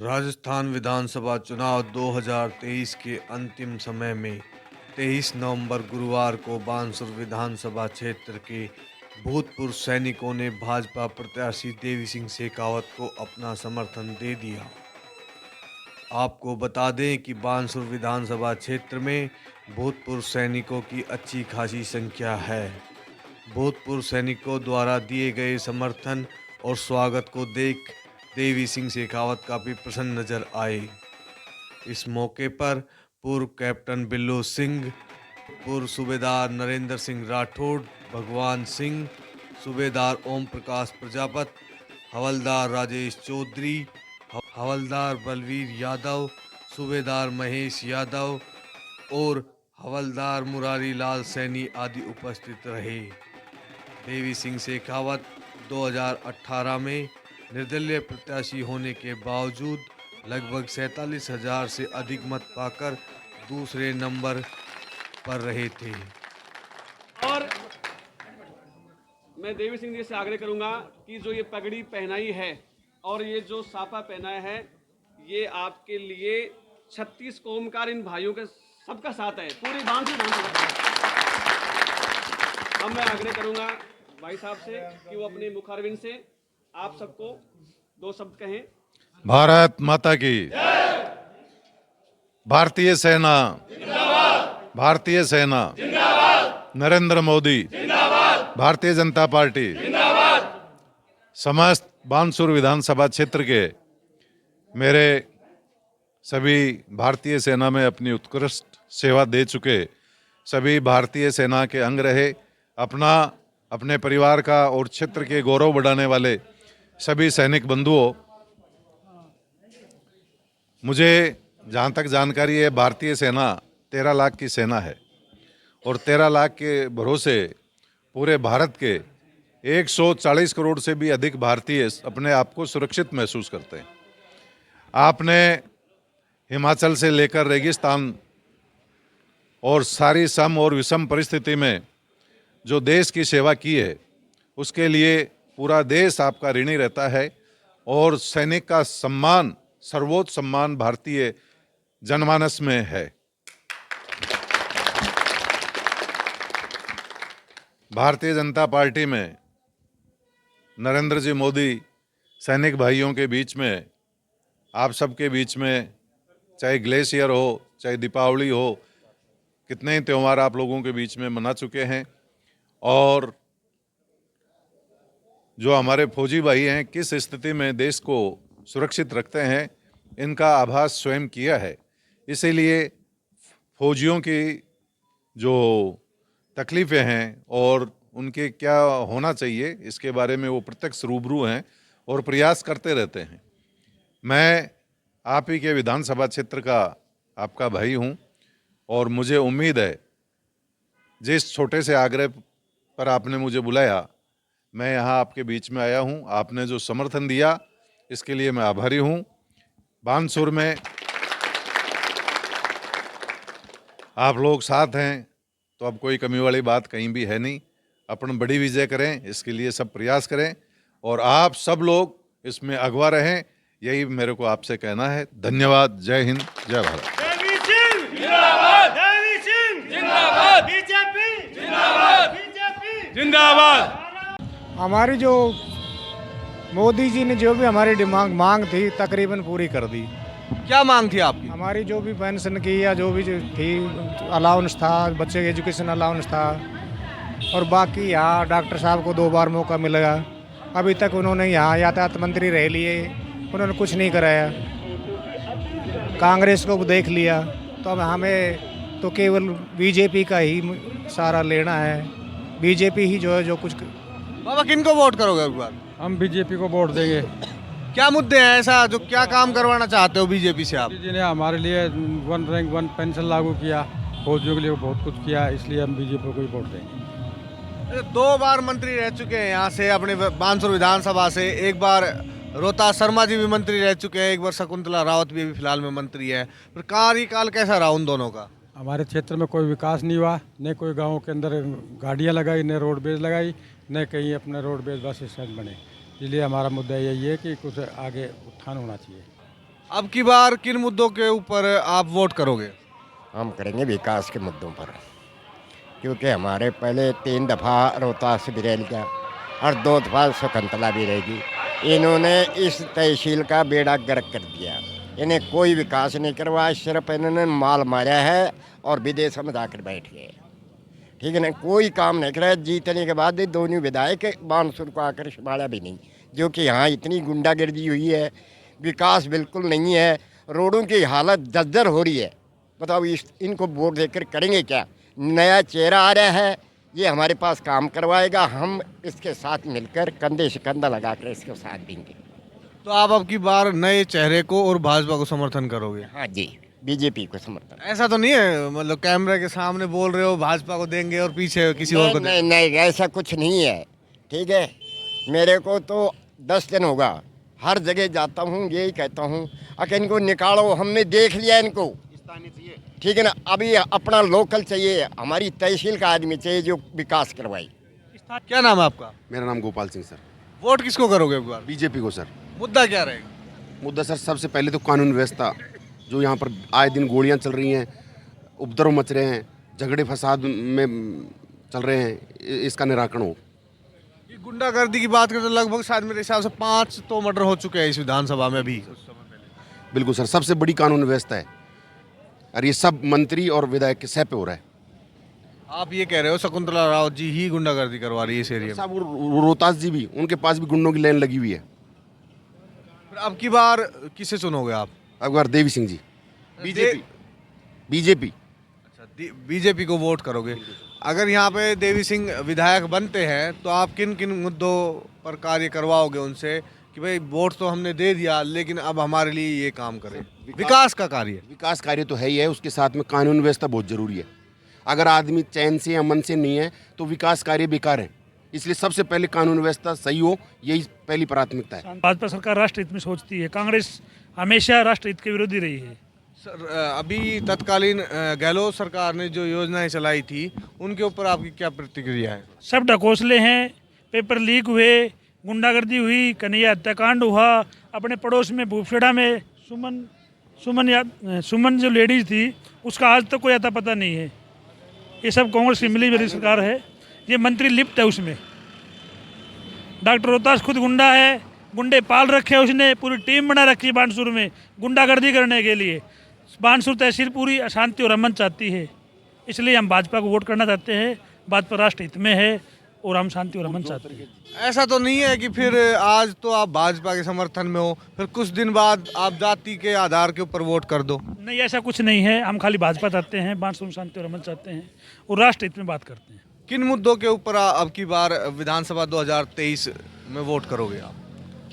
राजस्थान विधानसभा चुनाव 2023 के अंतिम समय में 23 नवंबर गुरुवार को बानसूर विधानसभा क्षेत्र के भूतपूर्व सैनिकों ने भाजपा प्रत्याशी देवी सिंह शेखावत को अपना समर्थन दे दिया। आपको बता दें कि बानसूर विधानसभा क्षेत्र में भूतपूर्व सैनिकों की अच्छी खासी संख्या है। भूतपूर्व सैनिकों द्वारा दिए गए समर्थन और स्वागत को देख देवी सिंह शेखावत काफ़ी प्रसन्न नजर आए। इस मौके पर पूर्व कैप्टन बिल्लू सिंह, पूर्व सूबेदार नरेंद्र सिंह राठौड़, भगवान सिंह, सूबेदार ओम प्रकाश प्रजापत, हवलदार राजेश चौधरी, हवलदार बलवीर यादव, सूबेदार महेश यादव और हवलदार मुरारी लाल सैनी आदि उपस्थित रहे। देवी सिंह शेखावत 2018 में निर्दलीय प्रत्याशी होने के बावजूद लगभग 47,000 से अधिक मत पाकर दूसरे नंबर पर रहे थे। और मैं देवी सिंह जी से आग्रह करूंगा कि जो ये पगड़ी पहनाई है और ये जो साफा पहनाया है, ये आपके लिए 36 कौमकार इन भाइयों के सबका साथ है, पूरी बानसूर अब मैं आग्रह करूंगा भाई साहब से कि वो अपने मुखारविंद से आप सबको दो शब्द कहें। भारत माता की, भारतीय सेना, भारतीय सेना, नरेंद्र मोदी, भारतीय जनता पार्टी, समस्त बानसूर विधानसभा क्षेत्र के मेरे सभी भारतीय सेना में अपनी उत्कृष्ट सेवा दे चुके सभी भारतीय सेना के अंग रहे, अपने परिवार का और क्षेत्र के गौरव बढ़ाने वाले सभी सैनिक बंधुओं, मुझे जहाँ तक जानकारी है भारतीय सेना 13 लाख की सेना है और 13 लाख के भरोसे पूरे भारत के 140 करोड़ से भी अधिक भारतीय अपने आप को सुरक्षित महसूस करते हैं। आपने हिमाचल से लेकर रेगिस्तान और सारी सम और विषम परिस्थिति में जो देश की सेवा की है, उसके लिए पूरा देश आपका ऋणी रहता है और सैनिक का सम्मान, सर्वोच्च सम्मान भारतीय जनमानस में है। भारतीय जनता पार्टी में नरेंद्र जी मोदी सैनिक भाइयों के बीच में, आप सबके बीच में, चाहे ग्लेशियर हो, चाहे दीपावली हो, कितने ही त्यौहार आप लोगों के बीच में मना चुके हैं और जो हमारे फौजी भाई हैं किस स्थिति में देश को सुरक्षित रखते हैं, इनका आभास स्वयं किया है। इसीलिए फौजियों की जो तकलीफ़ें हैं और उनके क्या होना चाहिए, इसके बारे में वो प्रत्यक्ष रूबरू हैं और प्रयास करते रहते हैं। मैं आप ही के विधानसभा क्षेत्र का आपका भाई हूं और मुझे उम्मीद है जिस छोटे से आग्रह पर आपने मुझे बुलाया, मैं यहाँ आपके बीच में आया हूँ। आपने जो समर्थन दिया इसके लिए मैं आभारी हूँ। बानसूर में आप लोग साथ हैं तो अब कोई कमी वाली बात कहीं भी है नहीं। अपन बड़ी विजय करें, इसके लिए सब प्रयास करें और आप सब लोग इसमें अगवा रहें, यही मेरे को आपसे कहना है। धन्यवाद। जय हिंद, जय भारत। देवी सिंह जिंदाबाद, देवी सिंह जिंदाबाद, बीजेपी जिंदाबाद, बीजेपी जिंदाबाद। हमारी जो मोदी जी ने जो भी हमारी मांग थी तकरीबन पूरी कर दी। क्या मांग थी आपकी? हमारी जो भी पेंशन की या जो भी थी, अलाउंस था, बच्चे के एजुकेशन अलाउंस था और बाकी यहाँ डॉक्टर साहब को 2 बार मौका मिलेगा। अभी तक उन्होंने यहाँ यातायात मंत्री रह लिए, उन्होंने कुछ नहीं कराया। कांग्रेस को देख लिया तो अब हमें तो केवल बीजेपी का ही सारा लेना है। बीजेपी ही जो है जो कुछ। बाबा किनको वोट करोगे इस बार? हम बीजेपी को वोट देंगे। क्या मुद्दे हैं ऐसा जो क्या काम करवाना चाहते हो बीजेपी से आप? जी ने हमारे लिए 1 रैंक 1 पेंशन लागू किया, फौजियों के लिए बहुत कुछ किया, इसलिए हम बीजेपी को ही वोट देंगे। 2 बार मंत्री रह चुके हैं यहाँ से अपने बानसूर विधानसभा से। एक बार रोहतास शर्मा जी भी मंत्री रह चुके हैं, एक बार शकुंतला रावत भी फिलहाल में मंत्री है। पर कार्यकाल कैसा रहा उन दोनों का? हमारे क्षेत्र में कोई विकास नहीं हुआ, न कोई गाँव के अंदर गाड़ियाँ लगाई, न रोडवेज लगाई, न कहीं अपने रोडवेज बस स्टैंड बने। इसलिए हमारा मुद्दा यही है कि कुछ आगे उत्थान होना चाहिए। अब की बार किन मुद्दों के ऊपर आप वोट करोगे? हम करेंगे विकास के मुद्दों पर, क्योंकि हमारे पहले 3 दफ़ा रोहतास भी रह लिया और 2 दफ़ा शकुंतला भी रहेगी। इन्होंने इस तहसील का बेड़ा गर्क कर दिया। इन्हें कोई विकास नहीं करवाया, सिर्फ इन्होंने माल मारा है और विदेशों में जाकर बैठ गए। ठीक है ना, कोई काम नहीं कराया। जीतने के बाद दोनों विधायक बानसूर को आकर संभाला भी नहीं, जो कि यहाँ इतनी गुंडागर्दी हुई है, विकास बिल्कुल नहीं है, रोडों की हालत जर्जर हो रही है। बताओ इनको वोट देकर करेंगे क्या? नया चेहरा आ रहा है, ये हमारे पास काम करवाएगा, हम इसके साथ मिलकर कंधे से कंधा लगाकर इसको साथ देंगे। तो आप अब की बार नए चेहरे को और भाजपा को समर्थन करोगे? हाँ जी, बीजेपी को समर्थन। ऐसा तो नहीं है, मतलब कैमरे के सामने बोल रहे हो भाजपा को देंगे और पीछे किसी और को नहीं नहीं, ऐसा कुछ नहीं है। ठीक है, मेरे को तो 10 दिन होगा, हर जगह जाता हूँ, यही कहता हूँ कि इनको निकालो, हमने देख लिया इनको। ठीक है ना, अभी अपना लोकल चाहिए, हमारी तहसील का आदमी चाहिए जो विकास करवाए। क्या नाम है आपका? मेरा नाम गोपाल सिंह सर। वोट किसको करोगे अब की बार? बीजेपी को सर। मुद्दा क्या रहेगा? मुद्दा सर सबसे पहले तो कानून व्यवस्था, जो यहाँ पर आए दिन गोलियाँ चल रही हैं, उपद्रव मच रहे हैं, झगड़े फसाद में चल रहे हैं, इसका निराकरण हो। ये गुंडागर्दी की बात करें तो लगभग शायद मेरे हिसाब से 5 तो मर्डर हो चुके हैं इस विधानसभा में भी। बिल्कुल सर, सबसे बड़ी कानून व्यवस्था है और ये सब मंत्री और विधायक के सह पे हो रहा है। आप ये कह रहे हो शकुंतला राव जी ही गुंडागर्दी करवा रही है इस एरिया में? साहब रोहतास जी भी, उनके पास भी गुंडों की लाइन लगी हुई है। फिर अब की बार किसे चुनोगे आप? अकबर देवी सिंह जी, बीजेपी। अच्छा, बीजेपी को वोट करोगे। अगर यहाँ पे देवी सिंह विधायक बनते हैं तो आप किन किन मुद्दों पर कार्य करवाओगे उनसे कि भाई वोट तो हमने दे दिया लेकिन अब हमारे लिए ये काम करें? विकास का कार्य। विकास कार्य तो है ही है, उसके साथ में कानून व्यवस्था बहुत जरूरी है। अगर आदमी चैन से अमन से नहीं है तो विकास कार्य बेकार है। इसलिए सबसे पहले कानून व्यवस्था सही हो, यही पहली प्राथमिकता है। भाजपा सरकार राष्ट्र हित में सोचती है, कांग्रेस हमेशा राष्ट्र हित के विरोधी रही है। सर, अभी तत्कालीन गहलोत सरकार ने जो योजनाएं चलाई थी उनके ऊपर आपकी क्या प्रतिक्रिया है? सब ढकोसले हैं, पेपर लीक हुए, गुंडागर्दी हुई, कन्हैया हत्याकांड हुआ, अपने पड़ोस में भूपखेड़ा में सुमन जो लेडीज थी उसका आज तक कोई अता पता नहीं है। ये सब कांग्रेस की मिली जुली सरकार है, ये मंत्री लिप्त है उसमें। डॉक्टर रोहतास खुद गुंडा है, गुंडे पाल रखे हैं उसने, पूरी टीम बना रखी है बानसूर में गुंडागर्दी करने के लिए। बानसूर तहसील पूरी अशांति और अमन चाहती है, इसलिए हम भाजपा को वोट करना चाहते हैं। भाजपा राष्ट्र हित में है और हम शांति और अमन चाहते हैं। ऐसा तो नहीं है कि फिर आज तो आप भाजपा के समर्थन में हो, फिर कुछ दिन बाद आप जाति के आधार के ऊपर वोट कर दो? नहीं, ऐसा कुछ नहीं है, हम खाली भाजपा चाहते हैं, बानसूर में शांति और अमन चाहते हैं और राष्ट्र हित में बात करते हैं। किन मुद्दों के ऊपर अब की बार विधानसभा 2023 में वोट करोगे आप?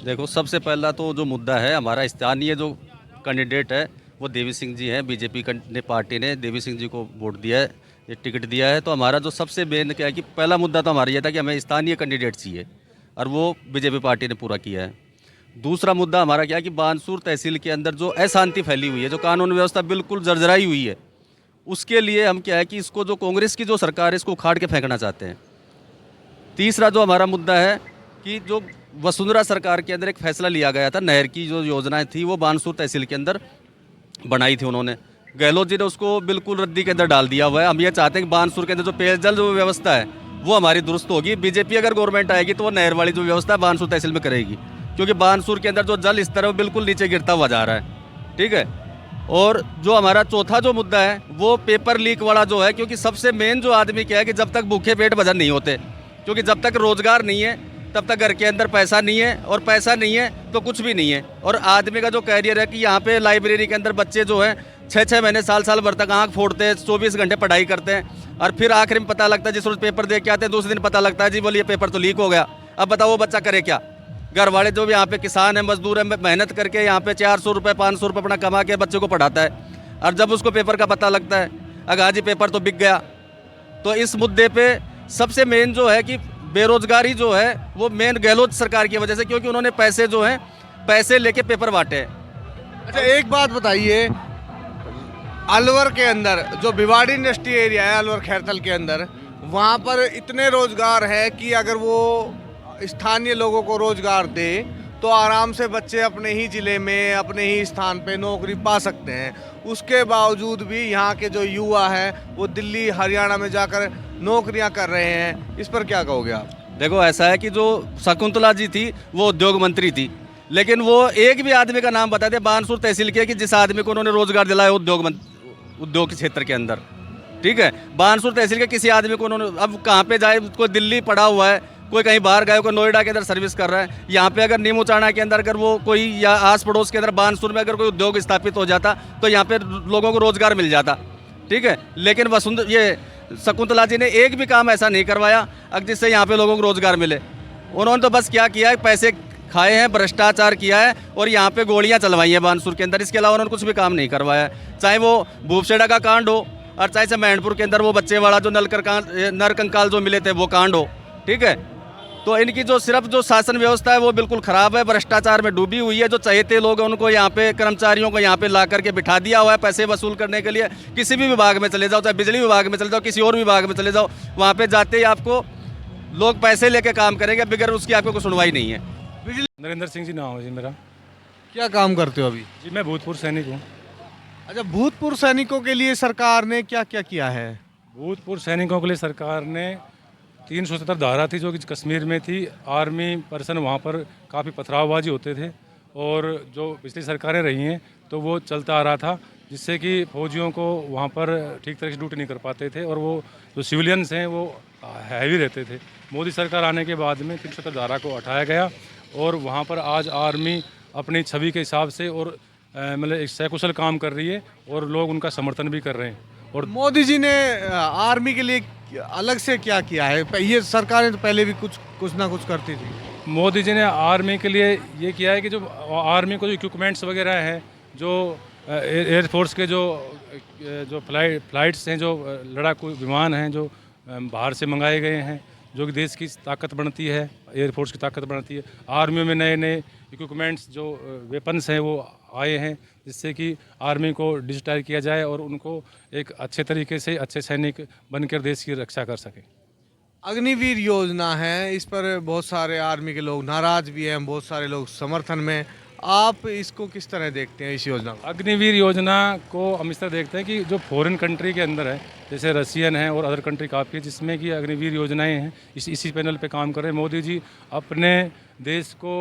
देखो, सबसे पहला तो जो मुद्दा है, हमारा स्थानीय जो कैंडिडेट है वो देवी सिंह जी हैं। बीजेपी पार्टी ने देवी सिंह जी को वोट दिया है, ये टिकट दिया है। तो हमारा जो सबसे मेन क्या है कि पहला मुद्दा तो हमारा ये था कि हमें स्थानीय कैंडिडेट चाहिए और वो बीजेपी पार्टी ने पूरा किया है। दूसरा मुद्दा हमारा क्या है कि बानसूर तहसील के अंदर जो अशांति फैली हुई है, जो कानून व्यवस्था बिल्कुल जर्जराई हुई है, उसके लिए हम क्या है कि इसको जो कांग्रेस की जो सरकार है इसको उखाड़ के फेंकना चाहते हैं। तीसरा जो हमारा मुद्दा है कि जो वसुंधरा सरकार के अंदर एक फैसला लिया गया था, नहर की जो योजनाएं थी वो बानसूर तहसील के अंदर बनाई थी उन्होंने, गहलोत जी ने उसको बिल्कुल रद्दी के अंदर डाल दिया हुआ है। हम ये चाहते हैं कि बानसूर के अंदर जो पेयजल जो व्यवस्था है वो हमारी दुरुस्त होगी। बीजेपी अगर गवर्नमेंट आएगी तो वो नहर वाली जो व्यवस्था है बानसूर तहसील में करेगी, क्योंकि बानसूर के अंदर जो जल स्तर है वो बिल्कुल नीचे गिरता हुआ जा रहा है। ठीक है, और जो हमारा चौथा जो मुद्दा है वो पेपर लीक वाला जो है, क्योंकि सबसे मेन जो आदमी क्या है कि जब तक भूखे पेट भजन नहीं होते, क्योंकि जब तक रोजगार नहीं है तब तक घर के अंदर पैसा नहीं है, और पैसा नहीं है तो कुछ भी नहीं है। और आदमी का जो कैरियर है कि यहाँ पे लाइब्रेरी के अंदर बच्चे जो हैं 6-6 महीने साल भर तक आँख फोड़ते हैं, 24 घंटे पढ़ाई करते हैं, और फिर आखिर में पता लगता है जिस रोज पेपर दे के आते हैं दूसरे दिन पता लगता है जी बोलिए पेपर तो लीक हो गया। अब बताओ वो बच्चा करे क्या? घर वाले जो भी यहाँ पे किसान है, मजदूर है, मेहनत करके यहाँ पे 400 रुपये 500 रुपये अपना कमा के बच्चे को पढ़ाता है, और जब उसको पेपर का पता लगता है अगर आज ही पेपर तो बिक गया। तो इस मुद्दे पे सबसे मेन जो है कि बेरोजगारी जो है वो मेन गहलोत सरकार की वजह से, क्योंकि उन्होंने पैसे जो हैं पैसे लेके पेपर बांटे हैं। अच्छा, एक बात बताइए, अलवर के अंदर जो भिवाड़ी इंडस्ट्री एरिया है, अलवर खैरथल के अंदर, वहाँ पर इतने रोजगार है कि अगर वो स्थानीय लोगों को रोजगार दे तो आराम से बच्चे अपने ही ज़िले में अपने ही स्थान पे नौकरी पा सकते हैं। उसके बावजूद भी यहाँ के जो युवा हैं वो दिल्ली हरियाणा में जाकर नौकरियाँ कर रहे हैं, इस पर क्या कहोगे आप? देखो ऐसा है कि जो शकुंतला जी थी वो उद्योग मंत्री थी, लेकिन वो एक भी आदमी का नाम बताते बानसूर तहसील के कि जिस आदमी को उन्होंने रोजगार दिलाया उद्योग के क्षेत्र के अंदर, ठीक है। बानसूर तहसील के किसी आदमी को उन्होंने, अब कहाँ पे जाए, कोई दिल्ली पड़ा हुआ है, कोई कहीं बाहर गया, कोई नोएडा के अंदर सर्विस कर रहा है। यहाँ पे अगर नीमू चाणा के अंदर अगर वो कोई या आस पड़ोस के अंदर बानसूर में अगर कोई उद्योग स्थापित हो जाता तो यहाँ पे लोगों को रोजगार मिल जाता, ठीक है। लेकिन ये शकुंतला जी ने एक भी काम ऐसा नहीं करवाया जिससे यहाँ पे लोगों को रोजगार मिले। उन्होंने तो बस क्या किया है, पैसे खाए हैं, भ्रष्टाचार किया है और यहाँ पे गोलियाँ चलवाई हैं बानसूर के अंदर। इसके अलावा उन्होंने कुछ भी काम नहीं करवाया है। चाहे वो भूपसेड़ा का कांड हो और चाहे से मैनपुर के अंदर वो बच्चे वाला जो नरकंकाल जो मिले थे वो कांड हो, ठीक है। तो इनकी जो सिर्फ जो शासन व्यवस्था है वो बिल्कुल ख़राब है, भ्रष्टाचार में डूबी हुई है। जो चहेते लोग हैं उनको यहाँ पे, कर्मचारियों को यहाँ पे ला करके बिठा दिया हुआ है पैसे वसूल करने के लिए। किसी भी विभाग में चले जाओ, चाहे बिजली विभाग में चले जाओ, किसी और विभाग में चले जाओ, वहाँ पे जाते ही आपको लोग पैसे लेके काम करेंगे, बगैर उसकी आपको कोई सुनवाई नहीं है। नरेंद्र सिंह जी नाम है जी मेरा। क्या काम करते हो अभी? जी मैं भूतपूर्व सैनिक हूँ। अच्छा, भूतपूर्व सैनिकों के लिए सरकार ने क्या क्या किया है? भूतपूर्व सैनिकों के लिए सरकार ने 370 धारा थी जो कि कश्मीर में थी। आर्मी पर्सन वहाँ पर काफ़ी पथरावबाजी होते थे और जो पिछली सरकारें रही हैं तो वो चलता आ रहा था, जिससे कि फौजियों को वहाँ पर ठीक तरह से ड्यूटी नहीं कर पाते थे और वो जो सिविलियंस हैं वो हैवी रहते थे। मोदी सरकार आने के बाद में 370 धारा को हटाया गया और वहाँ पर आज आर्मी अपनी छवि के हिसाब से और मतलब एक सकुशल काम कर रही है और लोग उनका समर्थन भी कर रहे हैं। और मोदी जी ने आर्मी के लिए अलग से क्या किया है? ये सरकारें तो पहले भी कुछ ना कुछ करती थी। मोदी जी ने आर्मी के लिए ये किया है कि जो आर्मी को जो इक्विपमेंट्स वगैरह हैं, जो एयरफोर्स के जो फ्लाइट्स हैं, जो लड़ाकू विमान हैं जो बाहर से मंगाए गए हैं, जो कि देश की ताकत बढ़ती है, एयरफोर्स की ताकत बढ़ती है। आर्मियों में नए नए इक्विपमेंट्स जो वेपन्स हैं वो आए हैं, जिससे कि आर्मी को डिजिटाइज किया जाए और उनको एक अच्छे तरीके से अच्छे सैनिक बनकर देश की रक्षा कर सकें। अग्निवीर योजना है, इस पर बहुत सारे आर्मी के लोग नाराज भी हैं, बहुत सारे लोग समर्थन में। आप इसको किस तरह देखते हैं इस योजना को? अग्निवीर योजना को हम इस तरह देखते हैं कि जो फॉरेन कंट्री के अंदर है, जैसे रशियन है और अदर कंट्री काफ़ी है जिसमें कि अग्निवीर योजनाएं हैं, इसी पैनल पे काम कर रहे हैं। मोदी जी अपने देश को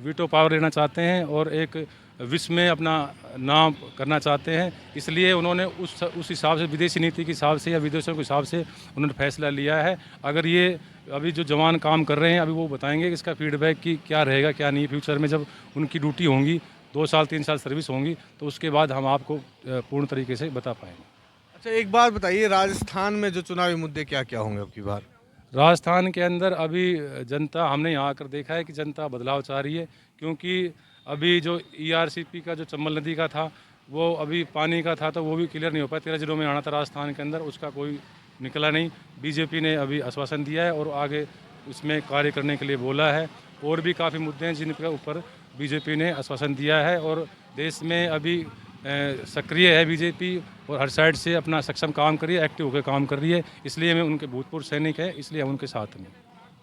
वीटो पावर लेना चाहते हैं और एक विश्व में अपना नाम करना चाहते हैं, इसलिए उन्होंने उस हिसाब से, विदेशी नीति के हिसाब से या विदेशों के हिसाब से उन्होंने फैसला लिया है। अगर ये अभी जो जवान काम कर रहे हैं अभी वो बताएंगे कि इसका फीडबैक की क्या रहेगा क्या नहीं। फ्यूचर में जब उनकी ड्यूटी होंगी, 2 साल 3 साल सर्विस होंगी, तो उसके बाद हम आपको पूर्ण तरीके से बता पाएंगे। अच्छा, एक बात बताइए, राजस्थान में जो चुनावी मुद्दे क्या क्या होंगे अब की बार? राजस्थान के अंदर अभी जनता, हमने यहाँ आकर देखा है कि जनता बदलाव चाह रही है, क्योंकि अभी जो ERCP का जो चंबल नदी का था वो अभी पानी का था तो वो भी क्लियर नहीं हो पाया। 13 जिलों में आना था राजस्थान के अंदर, उसका कोई निकला नहीं। बीजेपी ने अभी आश्वासन दिया है और आगे उसमें कार्य करने के लिए बोला है। और भी काफ़ी मुद्दे हैं जिनके ऊपर बीजेपी ने आश्वासन दिया है और देश में अभी सक्रिय है बीजेपी और हर साइड से अपना सक्षम काम कर रही है, एक्टिव होकर काम कर रही है। इसलिए मैं उनके भूतपूर्व सैनिक हैं, इसलिए हम उनके साथ में।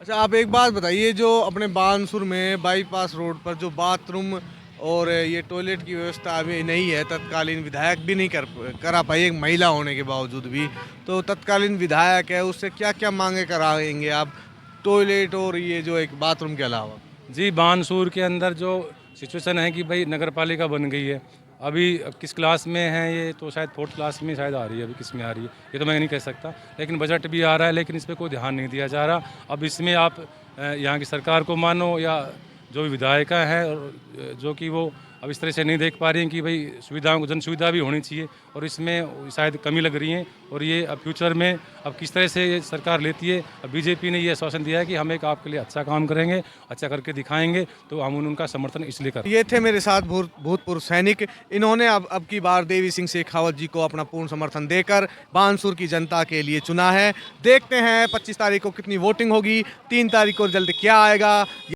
अच्छा, आप एक बात बताइए, जो अपने बानसूर में बाईपास रोड पर जो बाथरूम और ये टॉयलेट की व्यवस्था अभी नहीं है, तत्कालीन विधायक भी नहीं करा पाई, एक महिला होने के बावजूद भी, तो तत्कालीन विधायक है उससे क्या क्या मांगे कराएंगे आप, टॉयलेट और ये जो एक बाथरूम के अलावा? जी, बानसूर के अंदर जो सिचुएशन है कि भाई नगर पालिका बन गई है, अभी किस क्लास में है ये तो शायद 4th क्लास में शायद आ रही है, अभी किस में आ रही है ये तो मैं नहीं कह सकता, लेकिन बजट भी आ रहा है लेकिन इस पर कोई ध्यान नहीं दिया जा रहा। अब इसमें आप यहाँ की सरकार को मानो या जो भी विधायिका है और जो कि वो अब इस तरह से नहीं देख पा रही हैं कि भाई सुविधाओं को, जन सुविधा भी होनी चाहिए और इसमें शायद कमी लग रही है। और ये अब फ्यूचर में अब किस तरह से ये सरकार लेती है। अब बीजेपी ने ये आश्वासन दिया है कि हम एक आपके लिए अच्छा काम करेंगे, अच्छा करके दिखाएंगे, तो हम उनका समर्थन इसलिए करें। ये थे मेरे साथ भूतपूर्व सैनिक, इन्होंने अब की बार देवी सिंह शेखावत जी को अपना पूर्ण समर्थन देकर बानसूर की जनता के लिए चुना है। देखते हैं 25 तारीख को कितनी वोटिंग होगी, 3 तारीख को रिजल्ट क्या आएगा।